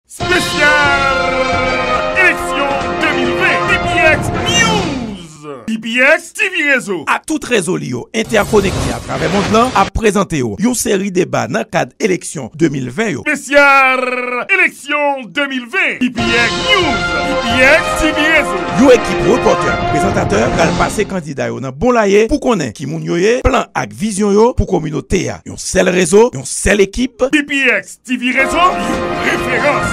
Spécial élection 2020 PPX News. PPX TV Réseau. À tout réseau Lio interconnecté à travers le monde là a présenté une série de débats dans le cadre élection 2020. Spécial élection 2020 PPX News. PPX TV Réseau. Une équipe reporter présentateur va passer candidat dans bon laye pour connaître qui moun yo ye, plan ak vision yo pour communauté a. Un seul réseau, une seule équipe. PPX TV Réseau. Référence.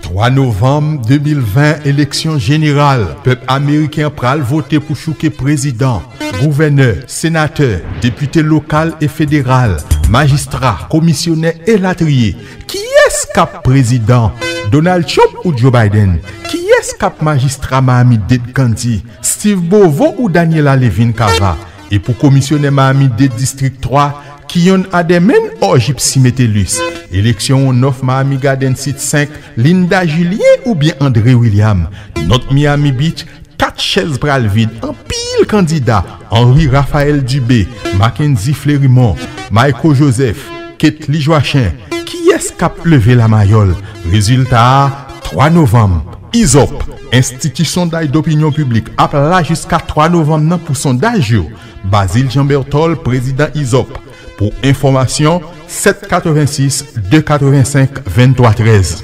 3 novembre 2020, élection générale. Peuple américain pral voter pour chouquer président, gouverneur, sénateur, député local et fédéral, magistrat, commissionnaire et latrier. Qui est-ce cap président? Donald Trump ou Joe Biden? Qui est-ce cap magistrat Mahamid Kandi? Steve Bovo ou Daniela Levin Kava? Et pour commissionnaire Mahamid District 3, Kion Ademen ou Gypsy Metellus? Élection 9 Miami Garden Site 5, Linda Julien ou bien André William? Notre Miami Beach, 4 chaises pral vide, en pile candidat. Henri Raphaël Dubé, Mackenzie Fleurimont, Michael Joseph, Kate Joachim. Qui est-ce qui a levé la mayole? Résultat, 3 novembre. ISOP, Institut Sondage d'Opinion Publique, appela jusqu'à 3 novembre pour sondage. Basile Jean-Bertol, président ISOP. Pour information, 786 285 2313.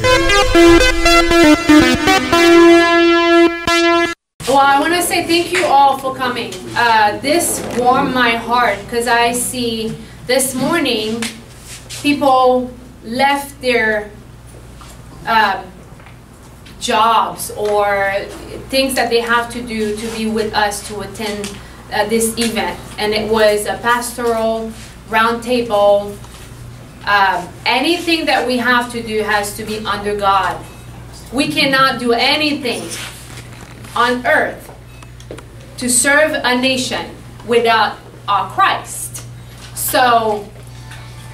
Well, I want to say thank you all for coming. This warmed my heart because I see this morning people left their jobs or things that they have to do to be with us to attend this event. And it was a pastoral roundtable. Anything that we have to do has to be under God. We cannot do anything on earth to serve a nation without our Christ. So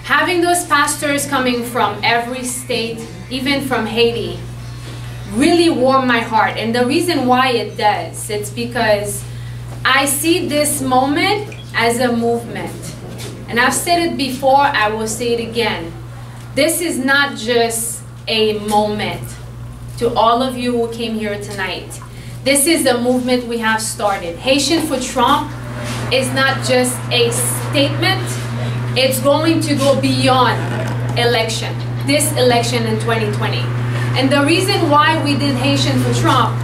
having those pastors coming from every state, even from Haiti, really warmed my heart. And the reason why it does, it's because I see this moment as a movement. And I've said it before, I will say it again. This is not just a moment to all of you who came here tonight. This is a movement we have started. Haitian for Trump is not just a statement. It's going to go beyond election, this election in 2020. And the reason why we did Haitian for Trump,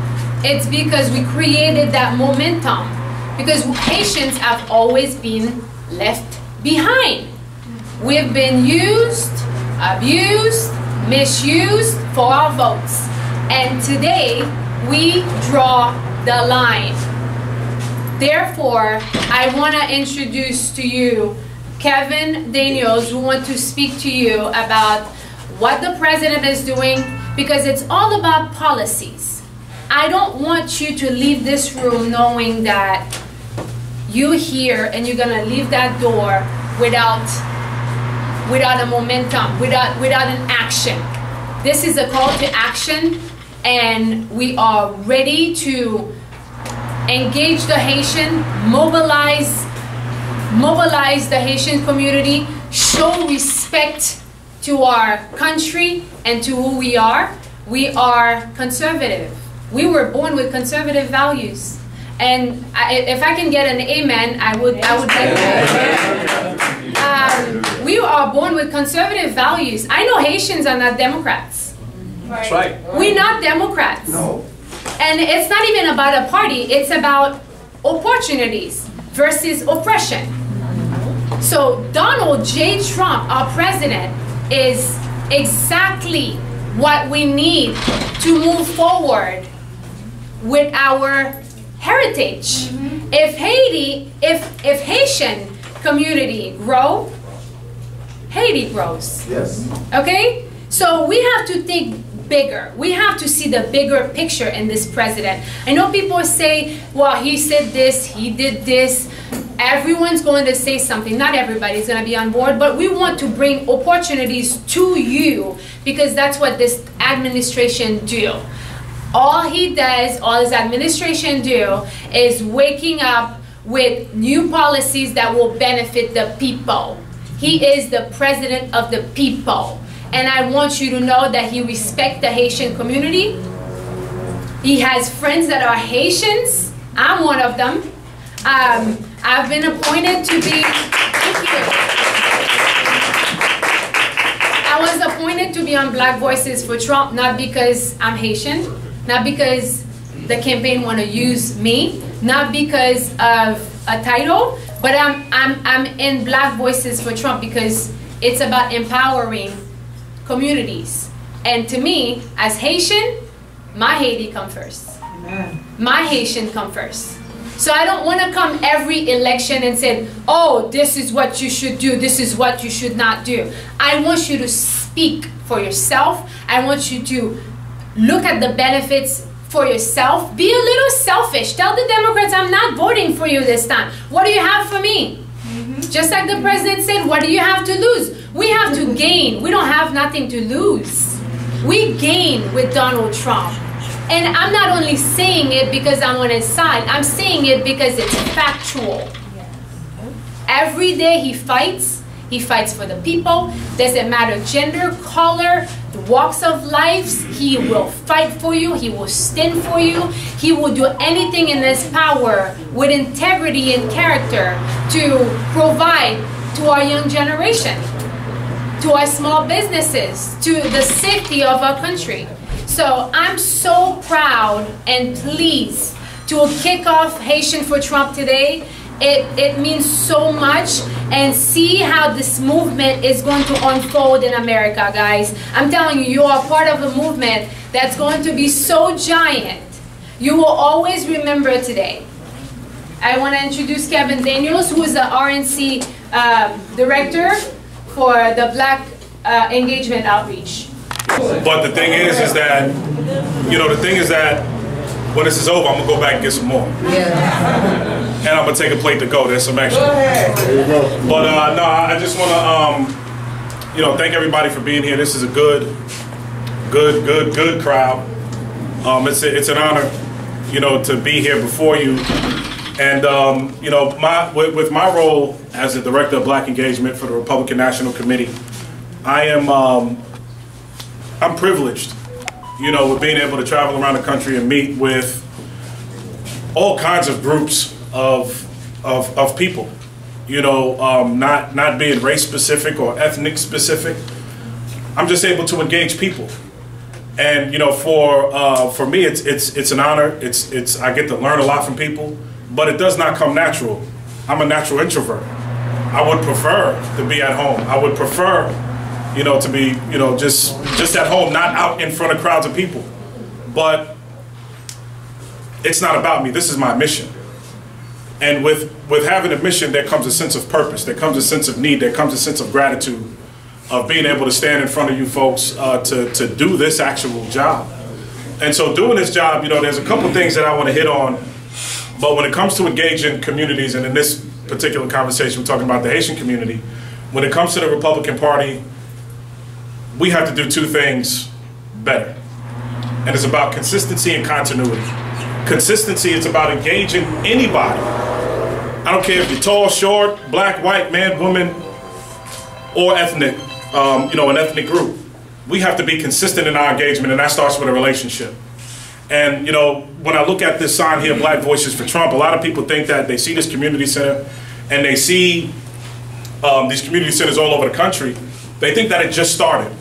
it's because we created that momentum. Because Haitians have always been left behind. We've been used, abused, misused for our votes. And today, we draw the line. Therefore, I want to introduce to you Kevin Daniels, who want to speak to you about what the president is doing, because it's all about policies. I don't want you to leave this room knowing that you're here and you're gonna leave that door without a momentum, without an action. This is a call to action, and we are ready to engage the Haitian, mobilize the Haitian community, show respect to our country and to who we are. We are conservative. We were born with conservative values. And if I can get an amen, I would get that. We are born with conservative values. I know Haitians are not Democrats. That's right. We're not Democrats. No. And it's not even about a party. It's about opportunities versus oppression. So Donald J. Trump, our president, is exactly what we need to move forward with our heritage. If Haitian community grow, Haiti grows. Yes. Okay? So we have to think bigger. We have to see the bigger picture in this president. I know people say, well, he said this, he did this. Everyone's going to say something. Not everybody's going to be on board, but we want to bring opportunities to you because that's what this administration do. All he does, all his administration do, is waking up with new policies that will benefit the people. He is the president of the people. And I want you to know that he respects the Haitian community. He has friends that are Haitians. I'm one of them. I've been appointed to be, thank you. I was appointed to be on Black Voices for Trump, not because I'm Haitian, not because the campaign want to use me, not because of a title, but I'm in Black Voices for Trump because it's about empowering communities. And to me, as Haitian, my Haiti come first. Amen. My Haitian come first. So I don't want to come every election and say, oh, this is what you should do, this is what you should not do. I want you to speak for yourself. I want you to look at the benefits for yourself. Be a little selfish. Tell the Democrats, I'm not voting for you this time. What do you have for me? Just like the president said, what do you have to lose? We have to gain. We don't have nothing to lose. We gain with Donald Trump. And I'm not only saying it because I'm on his side. I'm saying it because it's factual. Every day he fights for the people. Doesn't matter gender, color, the walks of life. He will fight for you. He will stand for you. He will do anything in his power with integrity and character to provide to our young generation, to our small businesses, to the safety of our country. So I'm so proud and pleased to kick off Haitian for Trump today. It means so much, and see how this movement is going to unfold in America, guys. I'm telling you, you are part of a movement that's going to be so giant. You will always remember today. I want to introduce Kevin Daniels, who is the RNC director for the Black Engagement Outreach. But the thing is that, when this is over, I'm gonna go back and get some more. Yeah. And I'm gonna take a plate to go. There's some extra. Go ahead. There you go. But no, I just wanna, thank everybody for being here. This is a good crowd. It's an honor, to be here before you. And with my role as the director of Black Engagement for the Republican National Committee, I'm privileged, with being able to travel around the country and meet with all kinds of groups of people, not being race specific or ethnic specific. I'm just able to engage people. And for me, it's an honor. I get to learn a lot from people, but it does not come natural. I'm a natural introvert. I would prefer to be at home. I would prefer to be, just at home, not out in front of crowds of people. But it's not about me. This is my mission. And with having a mission, there comes a sense of purpose. There comes a sense of need. There comes a sense of gratitude of being able to stand in front of you folks to do this actual job. And so doing this job, there's a couple things that I want to hit on. But when it comes to engaging communities, and in this particular conversation, we're talking about the Haitian community, when it comes to the Republican Party, we have to do two things better. And it's about consistency and continuity. Consistency is about engaging anybody. I don't care if you're tall, short, black, white, man, woman, or ethnic, an ethnic group. We have to be consistent in our engagement, and that starts with a relationship. And, when I look at this sign here, Black Voices for Trump, a lot of people think that they see this community center and they see these community centers all over the country. They think that it just started.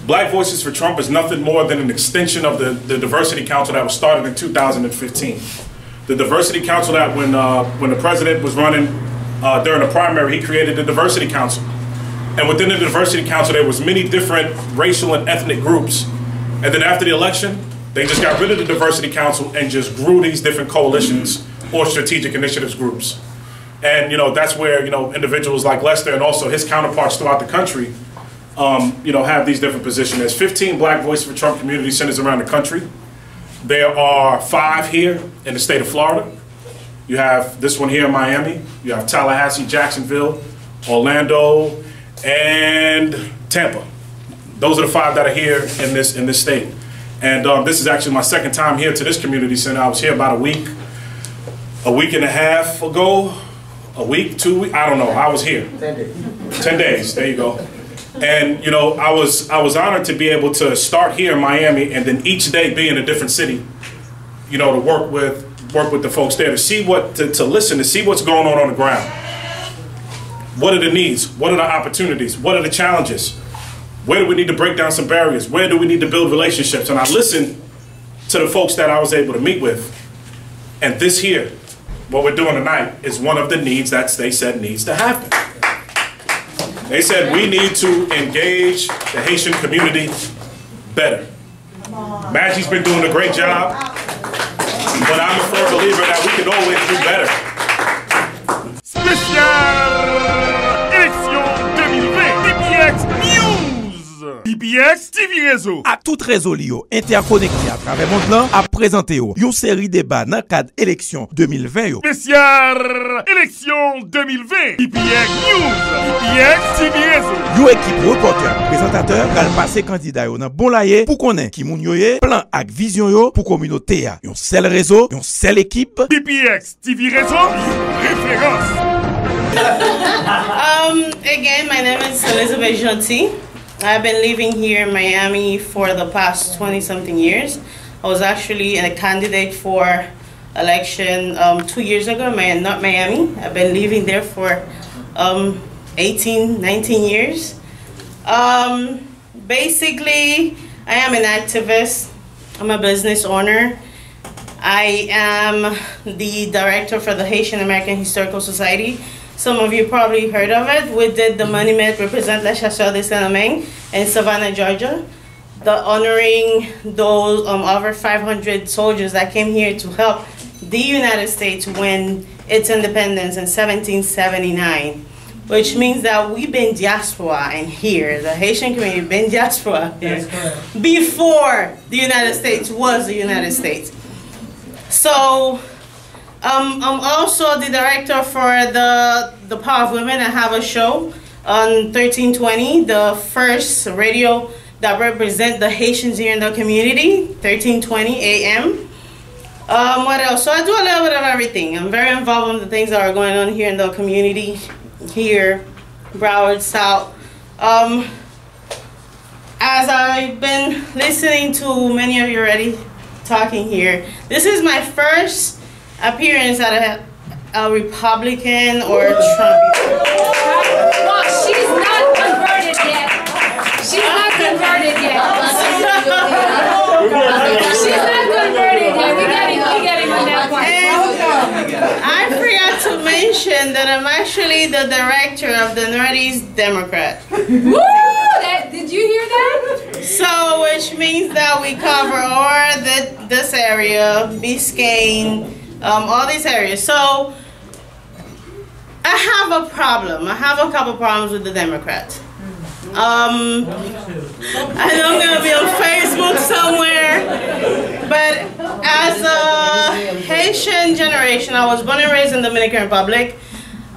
Black Voices for Trump is nothing more than an extension of the Diversity Council that was started in 2015. The Diversity Council that when the president was running during the primary, he created the Diversity Council. And within the Diversity Council, there was many different racial and ethnic groups. And then after the election, they just got rid of the Diversity Council and just grew these different coalitions or strategic initiatives groups. And that's where individuals like Lester and also his counterparts throughout the country have these different positions. There's 15 Black Voices for Trump community centers around the country. There are 5 here in the state of Florida. You have this one here in Miami. You have Tallahassee, Jacksonville, Orlando, and Tampa. Those are the 5 that are here in this state. And this is actually my second time here to this community center. I was here about a week. a week and a half ago, a week, 2 weeks, I don't know. I was here. 10 days. 10 days. There you go. And you know, I was honored to be able to start here in Miami, and then each day be in a different city. You know, to work with the folks there, to see to listen, to see what's going on the ground. What are the needs? What are the opportunities? What are the challenges? Where do we need to break down some barriers? Where do we need to build relationships? And I listened to the folks that I was able to meet with. And this here, what we're doing tonight, is one of the needs that they said needs to happen. They said we need to engage the Haitian community better. Maggie's been doing a great job, but I'm a firm believer that we can always do better. Spécial élection 2020 PPX News. PPX TV Réseau. À tout réseau liyo interconnecté à travers monde là a présenté yo une série débat dans cadre élection 2020 yo. Spécial élection 2020 PPX News. PPX TV Réseau. Yo équipe reporter présentateur kal passer candidat yo dans bon laye pour connaître qui moun yo yé, plan ak vision yo pour communauté ya. Yon seul réseau, yon seule équipe. PPX TV Réseau. Référence. Again, my name is Elizabeth Gentil. I've been living here in Miami for the past 20-something years. I was actually a candidate for election 2 years ago in North Miami. I've been living there for 18, 19 years. Basically, I am an activist. I'm a business owner. I am the director for the Haitian American Historical Society. Some of you probably heard of it. We did the monument represent Les Chasseurs de Saint-Domingue in Savannah, Georgia, honoring those over 500 soldiers that came here to help the United States win its independence in 1779, which means that we've been diaspora in here. The Haitian community been diaspora here before the United States was the United States. So I'm also the director for the Power of Women. I have a show on 1320, the first radio that represents the Haitians here in the community, 1320 AM. What else? So I do a little bit of everything. I'm very involved in the things that are going on here in the community, here, Broward, South. As I've been listening to many of you already talking here, this is my first appearance at a Republican or Trump. Well, she's not converted yet. She's not converted yet. She's not converted yet. We got him on that point. I forgot to mention that I'm actually the director of the Northeast Democrat. Woo! Did you hear that? So, which means that we cover all this area, Biscayne, all these areas. So I have a problem. I have a couple problems with the Democrats. I know I'm gonna be on Facebook somewhere, but as a Haitian generation, I was born and raised in the Dominican Republic.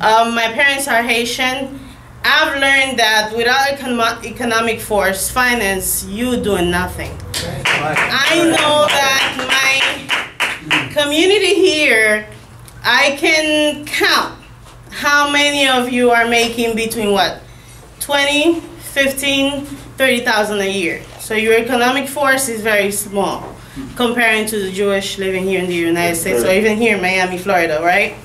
My parents are Haitian. I've learned that without economic force, finance, you doing nothing. I know that my community here, I can count how many of you are making between what? 20, 15, 30,000 a year. So your economic force is very small comparing to the Jewish living here in the United States or even here in Miami, Florida, right?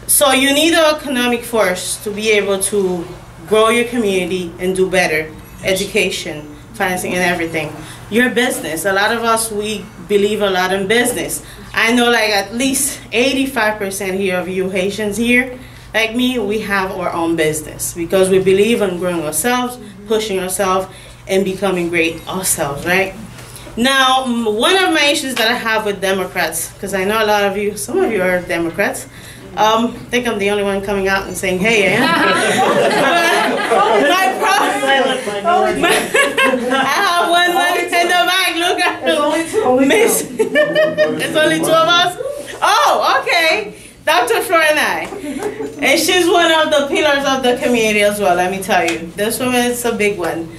So you need an economic force to be able to grow your community and do better. Education, financing, and everything. Your business, a lot of us, we believe a lot in business. I know like at least 85% here of you Haitians here, like me, we have our own business because we believe in growing ourselves, pushing ourselves, and becoming great ourselves, right? Now, one of my issues that I have with Democrats, because I know a lot of you, some of you are Democrats, I think I'm the only one coming out and saying, hey, I am. My problem, I have one in the back, look at Miss. It's only two of us? Oh, okay. Dr. Flora and I. And she's one of the pillars of the community as well, let me tell you. This woman is a big one.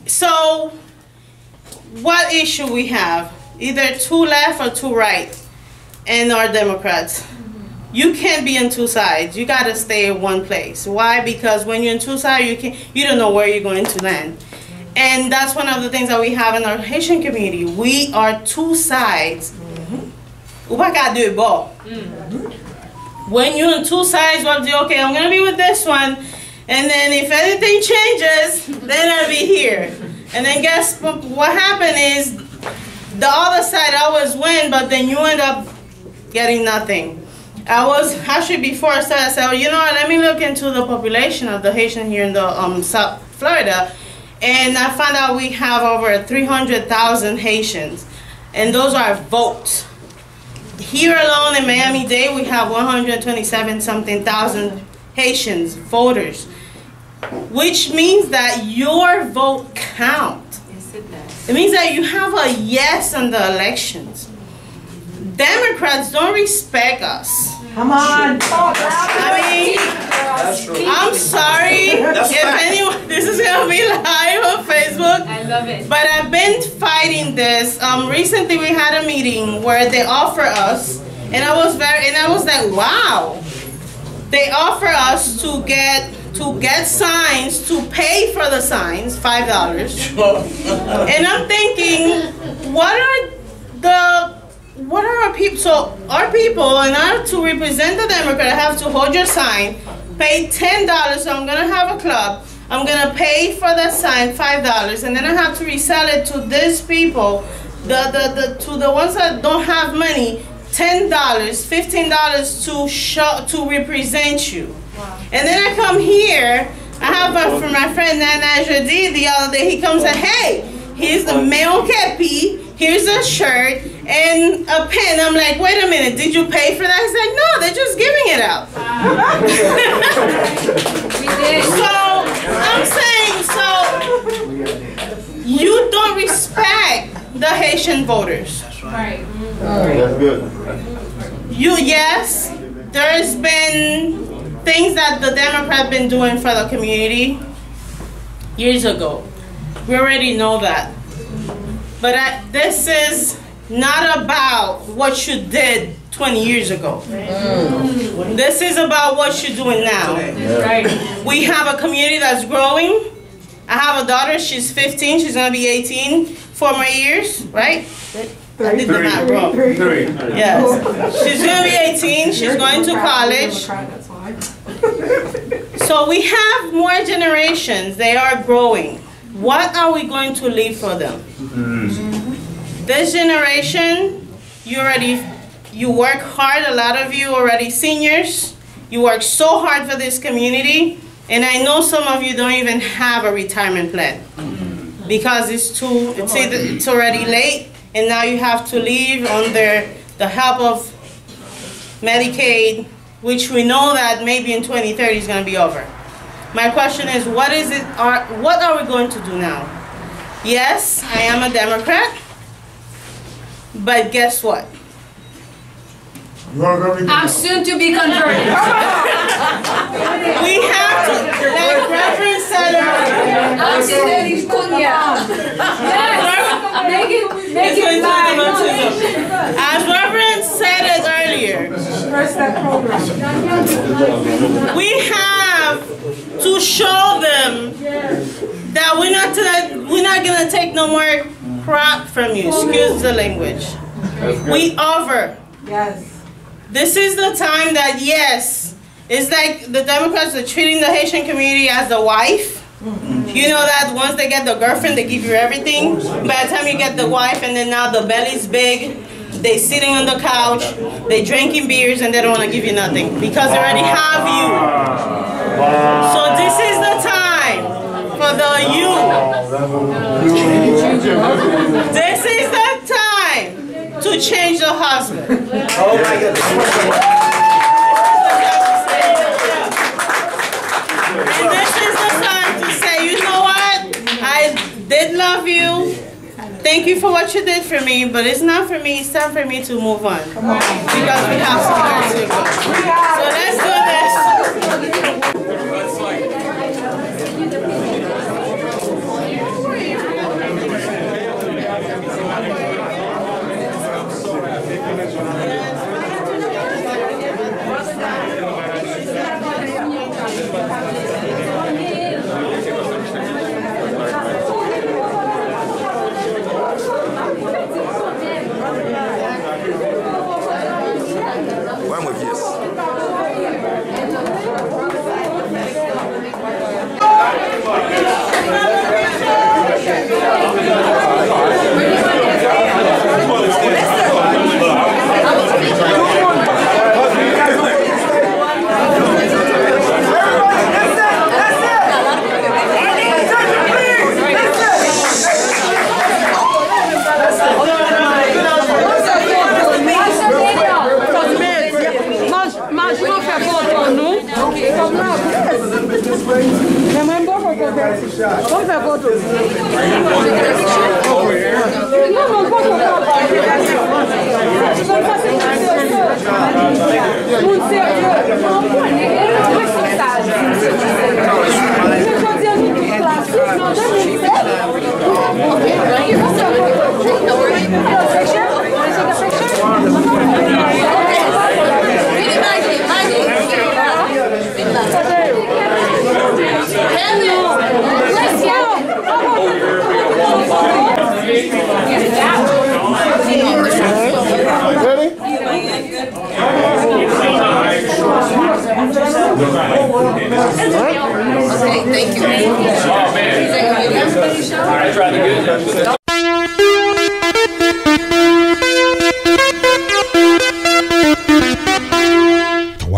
So, what issue we have? Either too left or too right. and our Democrats. You can't be on two sides. You gotta stay in one place. Why? Because when you're in two sides, you don't know where you're going to land. And that's one of the things that we have in our Haitian community. We are two sides. When you're on two sides, okay, I'm gonna be with this one, and then if anything changes, then I'll be here. And then guess what happened is the other side always win, but then you end up getting nothing. I was actually, before I started, I said, well, you know what, let me look into the population of the Haitian here in the South Florida, and I found out we have over 300,000 Haitians, and those are votes. Here alone in Miami-Dade, we have 127-something thousand Haitians, voters, which means that your vote counts. Yes, it does. It means that you have a yes on the elections. Democrats don't respect us. Come on. I mean, I'm sorry if anyone, this is going to be live on Facebook. I love it. But I've been fighting this. Recently we had a meeting where they offer us, and I was like, wow. They offer us to get signs, to pay for the signs, $5. And I'm thinking, what are our people? So our people, in order to represent the Democrat, have to hold your sign, pay $10. So I'm gonna have a club. I'm gonna pay for that sign $5, and then I have to resell it to these people, to the ones that don't have money, $10, $15 to represent you. Wow. And then I come here. I have for my friend Nana Jody the other day. He comes and hey, here's the mail kepi. Here's a shirt and a pen. I'm like, wait a minute, did you pay for that? He's like, no, they're just giving it out. So I'm saying, so you don't respect the Haitian voters. Right. That's good. Yes, there's been things that the Democrats been doing for the community years ago. We already know that. But this is not about what you did 20 years ago. This is about what you're doing now. Right. We have a community that's growing. I have a daughter, she's 15, she's gonna be 18, 4 more years, right? I did the math wrong. Yes. She's gonna be 18, she's going to college. So we have more generations, they are growing. What are we going to leave for them? This generation, you work hard, a lot of you already seniors. You work so hard for this community, and I know some of you don't even have a retirement plan because it's already late, and now you have to leave under the help of Medicaid, which we know that maybe in 2030 is going to be over. My question is, what are we going to do now? Yes, I am a Democrat, but guess what? I'm soon to be converted. We have to, like Reverend said earlier. Make it live. As Reverend said it earlier, we have to show them that we're not gonna take no more crap from you. Excuse the language. We offer. Yes. This is the time that, yes, it's like the Democrats are treating the Haitian community as the wife. You know that once they get the girlfriend, they give you everything. By the time you get the wife, and then now the belly's big, they sitting on the couch, they drinking beers, and they don't want to give you nothing because they already have you. So this is the time for the youth. This is the time to change the husband. Oh my goodness. And this is the time to say, you know what? I did love you. Thank you for what you did for me, but it's not for me. It's time for me to move on. Because we have somewhere to go. So let's do this.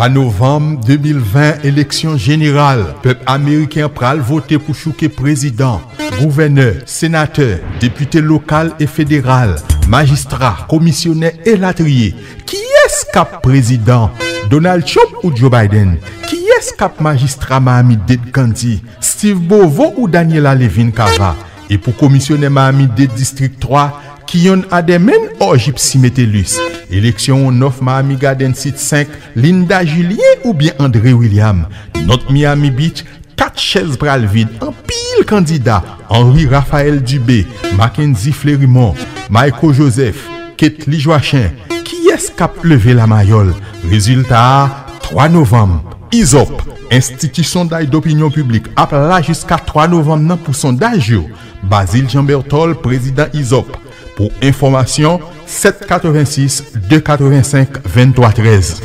Novembre 2020, élection générale. Peuple américain pral voter pour chouquer président, gouverneur, sénateur, député local et fédéral, magistrat, commissionnaire et latrier. Qui est-ce cap président? Donald Trump ou Joe Biden? Qui est-ce cap magistrat Mahamid Kandi? Steve Bovo ou Daniela Levin Kava? Et pour commissionnaire Mahamid District 3, Kion Ademen ou Gypsy Metellus? Élection 9 Miami Garden Site 5, Linda Julien ou bien André William? Notre Miami Beach, 4 chaises pral vide, un pile candidat. Henri Raphaël Dubé, Mackenzie Fleurimont, Michael Joseph, Ketli Joachim. Qui est-ce qui a levé la mayole? Résultat, 3 novembre. ISOP, Institut Sondage d'Opinion Publique, appela jusqu'à 3 novembre pour sondage. Basile Jean-Bertol, président ISOP. Pour information, 786 285 2313.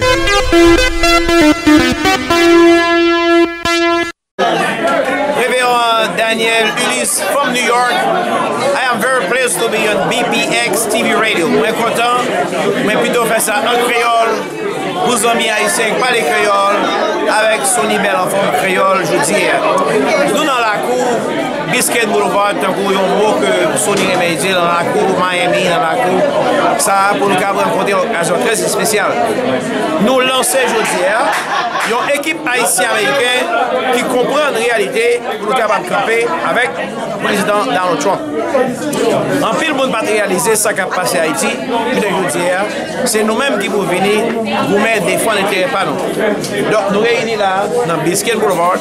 Révérend Daniel Ulysse from New York. I am very pleased to be on BPX TV radio. Je suis content, mais plutôt faire ça en créole. Vous amis haïtiens, pas les créoles, avec Sonny Bell en forme créole, je dis. Nous dans la cour, Biscuit Boulevard, tant qu'on y a un mot que Sonny Remédié dans la cour, Miami dans la cour, ça pour nous rencontrer une occasion très spéciale. Nous lançons aujourd'hui une équipe haïtienne-américaine qui comprend la réalité pour nous capables de camper avec le président Donald Trump. En pile, monde pas réaliser ça qui a passé à Haïti, c'est nous-mêmes qui pouvons venir vous mettre des fois l'intérêt pas nous. Donc nous réunissons là dans Biscuit Boulevard,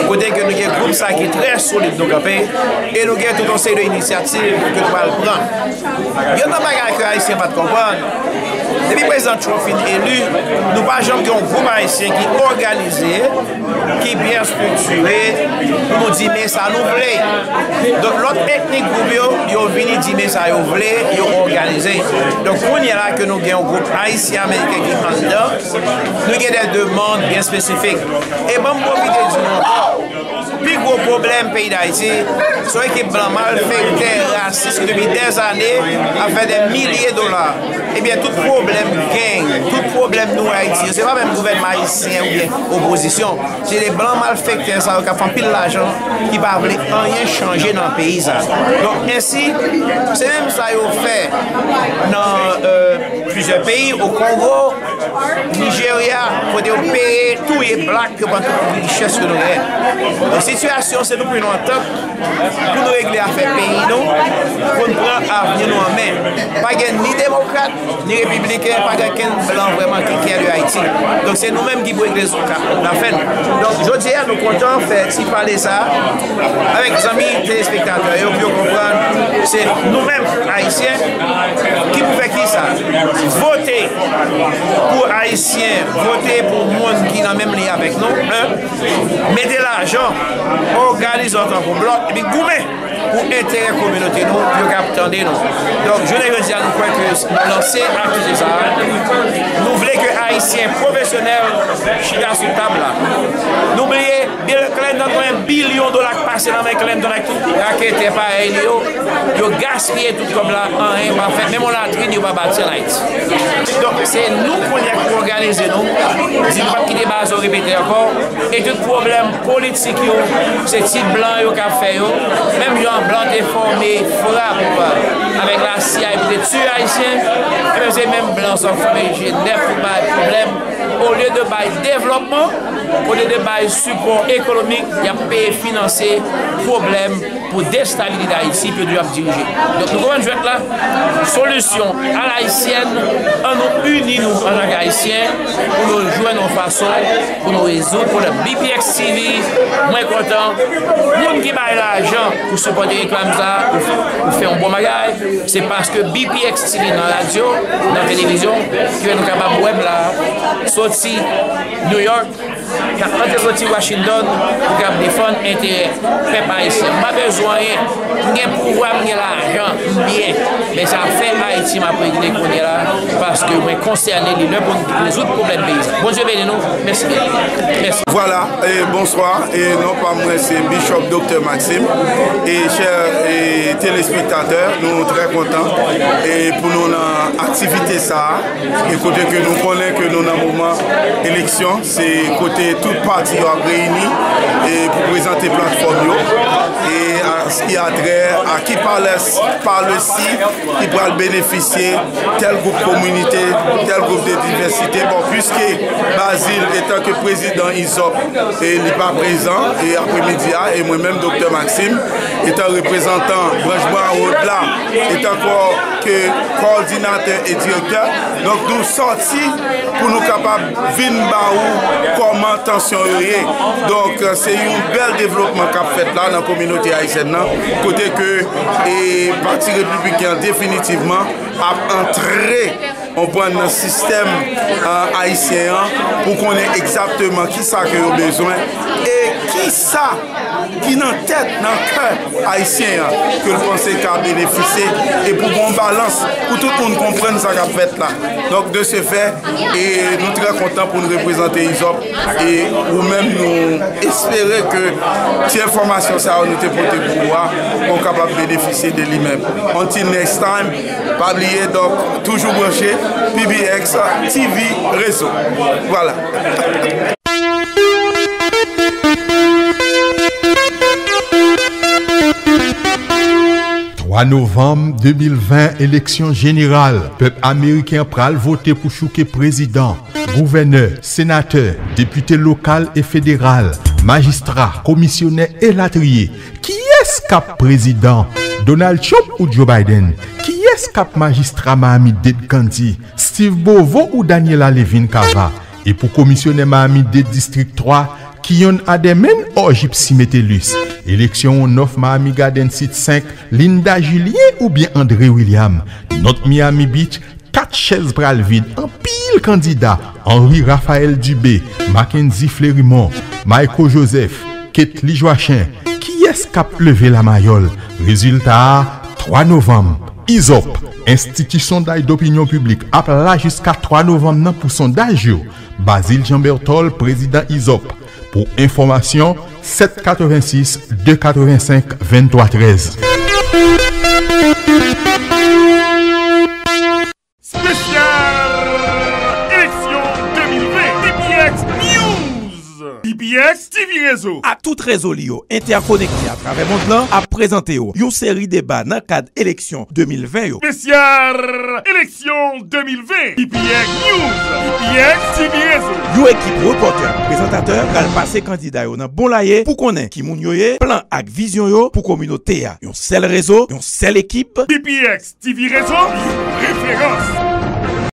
côté que nous avons un groupe qui est très solide de camper et nous avons tout un série d'initiatives que nous allons prendre. Il y a des bagages que les Haïtiens ne comprennent pas. Depuis que le président Trump est élu, nous pas jamais un groupe haïtien qui est organisé, qui est bien structuré, pour nous dire mais ça nous plaît. Donc l'autre ethnique groupe, ils ont venu dire mais ça nous plaît, ils ont organisé. Donc on est là que nous avons un groupe haïtien-américain qui est en dedans, nous avons des demandes bien spécifiques. Et bon, pour profiter du monde, le plus gros problème pays d'Haïti, c'est l'équipe blanc malfectée, raciste, depuis des années, a fait des milliers de dollars. Eh bien, tout problème gang, tout problème nous Haïti, ce n'est pas même le gouvernement haïtien ou bien l'opposition, c'est les blancs malfectés qui font pile l'argent, qui ne veulent rien changer dans le pays. Donc, ainsi, c'est même ça qu'ils ont fait dans plusieurs pays, au Congo, Nigeria, pour payer tous les blacks pour toute richesse que nous avons. La situation, c'est nous plus longtemps pour nous régler l'affaire pays, pour nous prendre l'avenir nous en main. Pas ni démocrate, ni républicain, pas quelqu'un blanc vraiment qui est de Haïti. Donc c'est nous-mêmes qui pouvons régler l'affaire. Donc je dis à nous contents faire si parler ça avec les amis téléspectateurs et on comprendre c'est nous-mêmes haïtiens qui nous fait qui ça voter pour haïtiens voter pour le monde qui est dans le même lien avec nous mettez l'argent organisez autant pour bloc et puis goumez pour intérêt communauté nous pour capter nous donc je ne veux dire nous croire que nous lancer accuser ça nous voulons que haïtiens professionnels chita sur table là n'oubliez bien le clé dans $1 billion passé dans mes clés dans la raquette pareil yo gaspiller tout comme là en rien pas fait même on la trine yo pas bâtir là donc c'est nous qu'on a organisé nous si pas quitter base répéter encore et tout problème politique yo c'est type blanc yo qu'a fait yo même yo en blanc déformé frappe avec la CIA et des tueurs haïtiens et même c'est même blanc sans formé j'ai neuf problème au lieu de bail développement au lieu de bail support économique il y a payé financer problème pour déstabiliser d'Haïti puis doit diriger donc nous comment jouer là solution à l'haïtienne on nous unit nous en tant qu'haïtiens pour nous jouer nos façons pour nous résoudre pour le BPX TV moins content monde qui bail l'argent pour supporter comme ça pour faire un bon bagage c'est parce que BPX TV dans la radio dans la télévision qui est nous capable web là sorti New York quand on est sorti Washington pour capable défendre intérêt peuple haïtien pas besoin de pouvoir de l'argent bien mais ça fait Haïti m'a prédit qu'on est là parce que moi concerné les pour résoudre problème paysans bon Dieu bénisse nous merci merci voilà et bonsoir et non pas moi c'est Bishop Dr Maxime et chers téléspectateurs nous très contents et pour nous activité ça et côté que nous connaissons que nous dans le moment élection c'est côté toute partie réunie et pour présenter plateforme et à ce qui a trait à qui parle ci qui pourra bénéficier tel groupe communauté tel groupe de diversité bon puisque Basile étant que président ISOP et il n'est pas présent et après-midi et moi-même Dr Maxime étant représentant branchement au-delà étant encore que coordinateur et directeur donc nous sortis pour nous capables de venir comment tension est donc c'est un bel développement qu'a fait là dans la communauté haïtienne côté que et parti républicain définitivement a entré on prend un système haïtien pour qu'on ait exactement qui ça que a besoin et qui ça qui dans tête dans cœur haïtien que le conseil qu'a bénéficié et pour qu'on balance pour tout le monde comprenne ça qu'a fait là donc de ce fait et nous très contents pour nous représenter ISOP et ou même nous espérer que ces informations ça nous été porté pour qu'on capable de bénéficier de lui-même until next time pas oublier donc toujours branché PBX TV réseau voilà 3 novembre 2020, élection générale. Peuple américain pral voter pour chouquer président, gouverneur, sénateur, député local et fédéral, magistrat, commissionnaire et latrier. Qui est-ce cap président? Donald Trump ou Joe Biden? Qui est-ce cap magistrat Mahamid Kandi? Steve Bovo ou Daniela Levin Kava? Et pour commissionnaire Mahamid District 3, Kion Ademen ou Gypsy Metellus? Élection 9 Miami Garden Site 5, Linda Julien ou bien André William? Notre Miami Beach, 4 chaises pral vide, un pile candidat. Henri Raphaël Dubé, Mackenzie Fleurimont, Michael Joseph, Ketli Joachim. Qui est-ce qui a levé la mayole? Résultat 3 novembre. ISOP, Institut d'opinion publique, appelle là jusqu'à 3 novembre pour sondage. Basile Jean-Bertol, président ISOP. Pour information, 786 285 2313. Spécial élection 2020 BPX News. BPX TV Réseau. À tout réseau Lio interconnecté à travers le monde là à présenter une série de débats dans le cadre élection 2020. Spécial élection 2020 BPX News. BPX TV Réseau. Yo équipe reporter présentateur gal passer candidat yo dans bon laye pour connaître qui moun yo ye plan ak vision yo pour communauté a. Un seul réseau, une seule équipe. BPX TV Réseau. Référence.